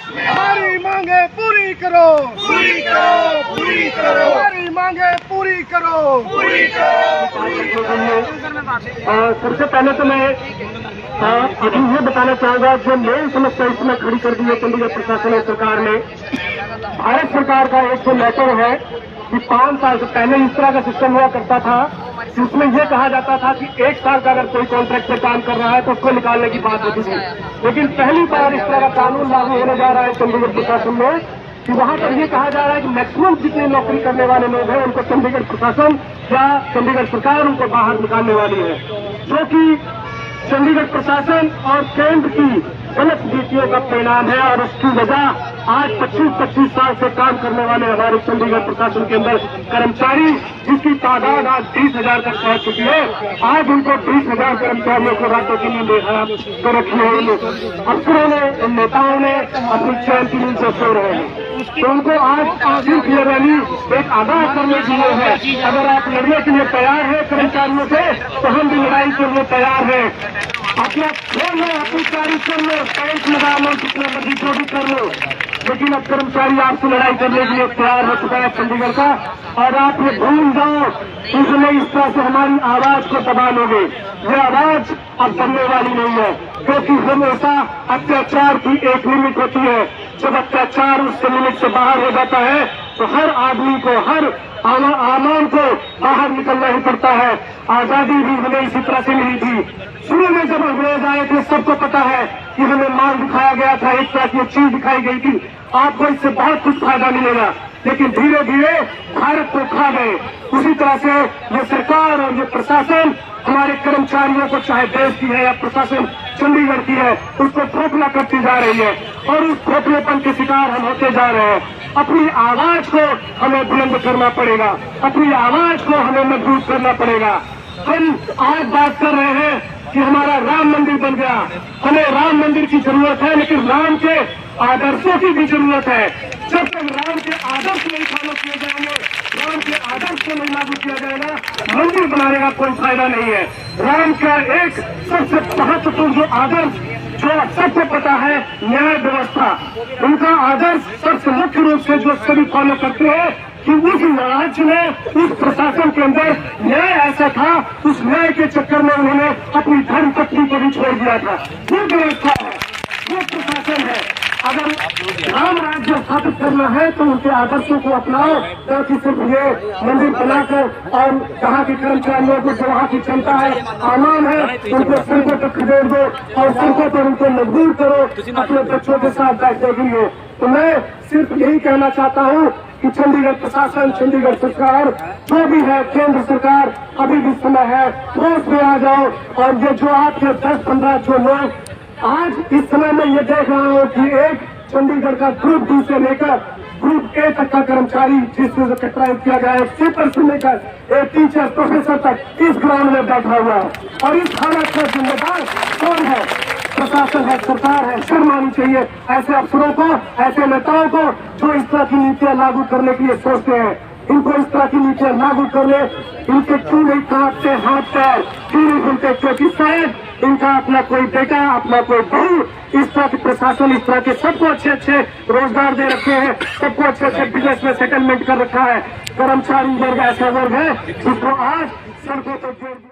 हमारी मांगे पूरी करो, पूरी करो, पूरी करो, हमारी मांगे पूरी करो, पूरी करो। सबसे पहले तो मैं अभी ये बताना चाहूंगा, जो मेन समस्या इसमें खड़ी कर दी है चंडीगढ़ प्रशासन और सरकार ने। भारत सरकार का एक जो लेटर है कि 5 साल से पहले इस तरह का सिस्टम हुआ करता था, जिसमें यह कहा जाता था कि 1 साल का अगर कोई कॉन्ट्रैक्ट पे काम कर रहा है तो उसको निकालने की बात होती थी। लेकिन पहली बार इस तरह का कानून लागू होने जा रहा है चंडीगढ़ प्रशासन में कि वहां पर यह कहा जा रहा है कि मैक्सिमम जितने नौकरी करने वाले लोग हैं उनको चंडीगढ़ प्रशासन या चंडीगढ़ सरकार उनको बाहर निकालने वाली है, जो कि चंडीगढ़ प्रशासन और केंद्र की गलत नीतियों का परिणाम है। और उसकी वजह आज 25-25 साल से काम करने वाले हमारे चंडीगढ़ प्रशासन के अंदर कर्मचारी, जिसकी तादाद आज 30,000 तक पहुंच चुकी है, आज उनको 20,000 कर्मचारियों को रातों की नींद कर रखी है। अफसरों ने, नेताओं ने अपनी चैन की नींद से सो रहे हैं। तो उनको आज सिर्फ ये रैली एक आगाह करने के लिए है। अगर आप लड़ने के लिए तैयार हैं कर्मचारियों से, तो हम भी लड़ाई के लिए तैयार हैं। अपना खोल लो, अपनी तैयारी कर लो, टैंक लगा लो, जितना मर्जी जो भी कर लो, लेकिन अब कर्मचारी आपसे लड़ाई करने के लिए तैयार हो चुका है चंडीगढ़ का। और आप ये भूल जाओ, इसलिए इस तरह से हमारी आवाज को दबा लोगे। ये आवाज अब बनने वाली नहीं है, क्योंकि हमेशा अत्याचार की एक लिमिट होती है। जब अत्याचार उस लिमिट से बाहर हो जाता है तो हर आदमी को, हर आमान को बाहर निकलना ही पड़ता है। आजादी भी हमें इसी तरह से मिली थी। शुरू में जब अंग्रेज आए थे, सबको पता है कि हमें माल दिखाया गया था, एक तरह की चीज दिखाई गई थी, आपको इससे बहुत कुछ फायदा मिलेगा, लेकिन धीरे धीरे भारत को खा गए। उसी तरह से ये सरकार और ये प्रशासन हमारे कर्मचारियों को, चाहे देश की है या प्रशासन चंडीगढ़ की है, उसको खोखला करती जा रही है और उस खोखलेपन के शिकार हम होते जा रहे हैं। अपनी आवाज को हमें बुलंद करना पड़ेगा, अपनी आवाज को हमें मजबूत करना पड़ेगा। हम आज बात कर रहे हैं कि हमारा राम मंदिर बन गया, हमें राम मंदिर की जरूरत है, लेकिन राम के आदर्शों की भी जरूरत है। जब तक राम के आदर्श नहीं फॉलो किए जाएंगे, राम के आदर्श को नहीं लागू किया जाएगा, मंदिर बनाने का कोई फायदा नहीं है। राम का एक सबसे महत्वपूर्ण जो आदर्श, जो सबको पता है, न्याय व्यवस्था, उनका आदर्श सबसे मुख्य रूप से जो सभी फॉलो करते हैं कि उस राज्य में, उस प्रशासन के अंदर न्याय ऐसा था, उस न्याय के चक्कर में उन्होंने अपनी धर्म पत्नी को भी छोड़ दिया था। वो व्यवस्था है, वो प्रशासन है। अगर राम राज्य स्थापित करना है तो उनके आदर्शों को अपनाओ, ताकि सिर्फ ये मंदिर बनाकर और यहाँ के कर्मचारियों को, जो वहाँ की क्षमता है, आमान है, उनको सड़कों पर खदेड़ दो और सड़कों पर उनको मजबूर करो अपने बच्चों के साथ बैठने के लिए। तो मैं सिर्फ यही कहना चाहता हूँ कि चंडीगढ़ प्रशासन, चंडीगढ़ सरकार, जो भी है, केंद्र सरकार, अभी भी समय है, होश में आ जाओ। और ये जो आपके 10-15 जो लोग आज इस समय में ये देख रहा हूँ कि एक चंडीगढ़ का ग्रुप डी से लेकर ग्रुप ए तक का कर्मचारी, जिससे कटराई किया गया है, स्वीपर से लेकर एक टीचर, प्रोफेसर तक इस ग्राउंड में बैठा हुआ है। और इस हालत का जिम्मेदार कौन है? प्रशासन है, सरकार है। शर्म आनी चाहिए ऐसे अफसरों को, ऐसे नेताओं को जो इस तरह की नीतियां लागू करने के लिए सोचते हैं। इनको इस तरह की नीतियां लागू करने इनके क्यों नहीं काटते हाथ पैर, क्यों नहीं सुनते? क्योंकि शायद इनका अपना कोई बेटा, अपना कोई बहू इस तरह के प्रशासन, इस तरह के सबको अच्छे रोजगार दे रखे हैं, सबको अच्छे बिजनेस में सेटलमेंट कर रखा है। कर्मचारी वर्ग ऐसा वर्ग है जिसको आज सड़कों पर